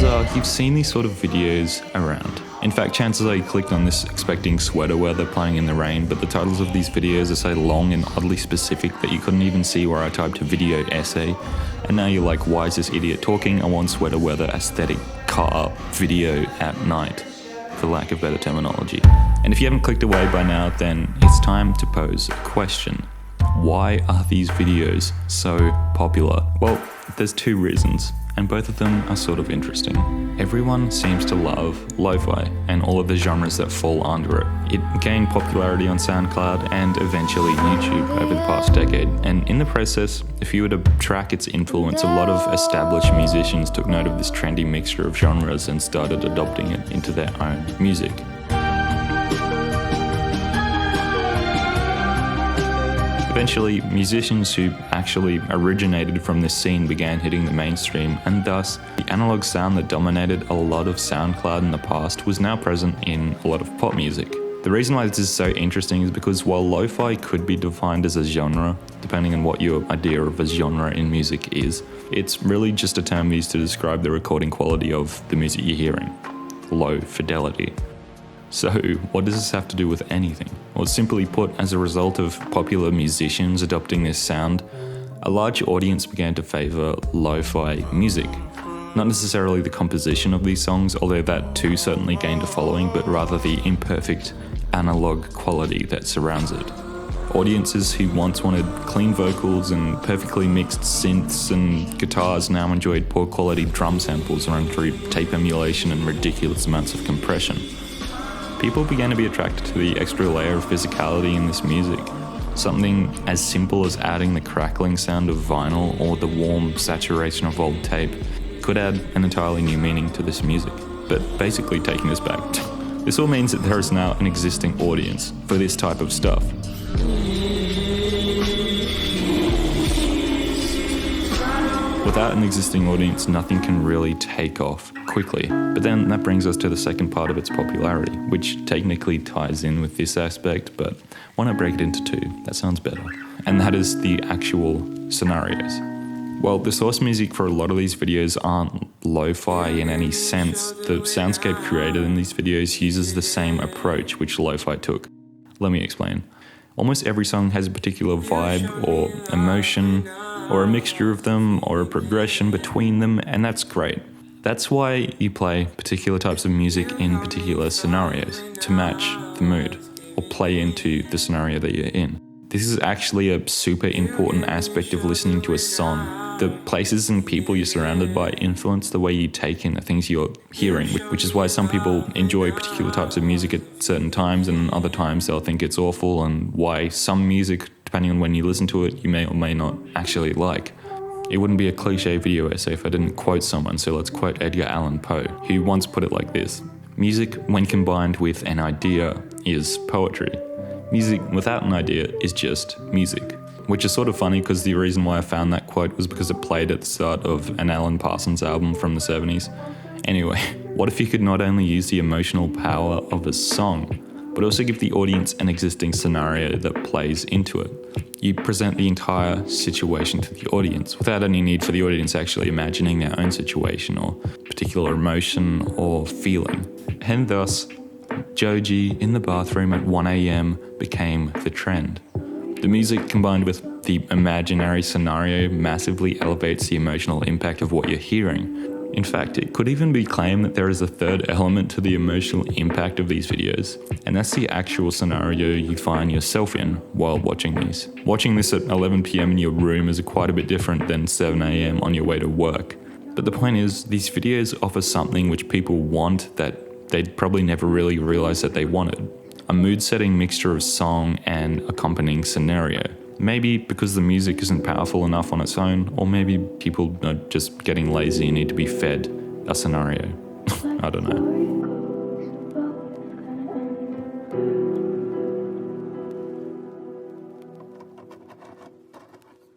are you've seen these sort of videos around. In fact, chances are you clicked on this expecting sweater weather playing in the rain, but the titles of these videos are so long and oddly specific that you couldn't even see where I typed video essay. And now you're like, why is this idiot talking? I want sweater weather aesthetic car video at night, for lack of better terminology. And if you haven't clicked away by now, then it's time to pose a question. Why are these videos so popular? Well, there's two reasons, and both of them are sort of interesting. Everyone seems to love lo-fi and all of the genres that fall under it. It gained popularity on SoundCloud and eventually YouTube over the past decade. And in the process, if you were to track its influence, a lot of established musicians took note of this trendy mixture of genres and started adopting it into their own music. Eventually, musicians who actually originated from this scene began hitting the mainstream, and thus, the analog sound that dominated a lot of SoundCloud in the past was now present in a lot of pop music. The reason why this is so interesting is because while lo-fi could be defined as a genre, depending on what your idea of a genre in music is, it's really just a term used to describe the recording quality of the music you're hearing. Low fidelity. So, what does this have to do with anything? Well, simply put, as a result of popular musicians adopting this sound, a large audience began to favour lo-fi music. Not necessarily the composition of these songs, although that too certainly gained a following, but rather the imperfect analog quality that surrounds it. Audiences who once wanted clean vocals and perfectly mixed synths and guitars now enjoyed poor quality drum samples run through tape emulation and ridiculous amounts of compression. People began to be attracted to the extra layer of physicality in this music. Something as simple as adding the crackling sound of vinyl or the warm saturation of old tape could add an entirely new meaning to this music. But basically taking this back, this all means that there is now an existing audience for this type of stuff. Without an existing audience, nothing can really take off quickly. But then that brings us to the second part of its popularity, which technically ties in with this aspect, but why not break it into two? That sounds better. And that is the actual scenarios. Well, the source music for a lot of these videos aren't lo-fi in any sense. The soundscape created in these videos uses the same approach which lo-fi took. Let me explain. Almost every song has a particular vibe or emotion, or a mixture of them, or a progression between them, and that's great. That's why you play particular types of music in particular scenarios, to match the mood, or play into the scenario that you're in. This is actually a super important aspect of listening to a song. The places and people you're surrounded by influence the way you take in the things you're hearing, which is why some people enjoy particular types of music at certain times, and other times they'll think it's awful, and why some music, depending on when you listen to it, you may or may not actually like. It wouldn't be a cliche video essay if I didn't quote someone, so let's quote Edgar Allan Poe, who once put it like this: "Music, when combined with an idea, is poetry. Music without an idea is just music." Which is sort of funny because the reason why I found that quote was because it played at the start of an Alan Parsons album from the 70s. Anyway, what if you could not only use the emotional power of a song, but also give the audience an existing scenario that plays into it? You present the entire situation to the audience without any need for the audience actually imagining their own situation or particular emotion or feeling. And thus, Joji in the bathroom at 1 a.m. became the trend. The music combined with the imaginary scenario massively elevates the emotional impact of what you're hearing. In fact, it could even be claimed that there is a third element to the emotional impact of these videos, and that's the actual scenario you find yourself in while watching these. Watching this at 11 p.m. in your room is quite a bit different than 7 a.m. on your way to work. But the point is, these videos offer something which people want that they'd probably never really realize that they wanted. A mood-setting mixture of song and accompanying scenario. Maybe because the music isn't powerful enough on its own, or maybe people are just getting lazy and need to be fed a scenario. I don't know.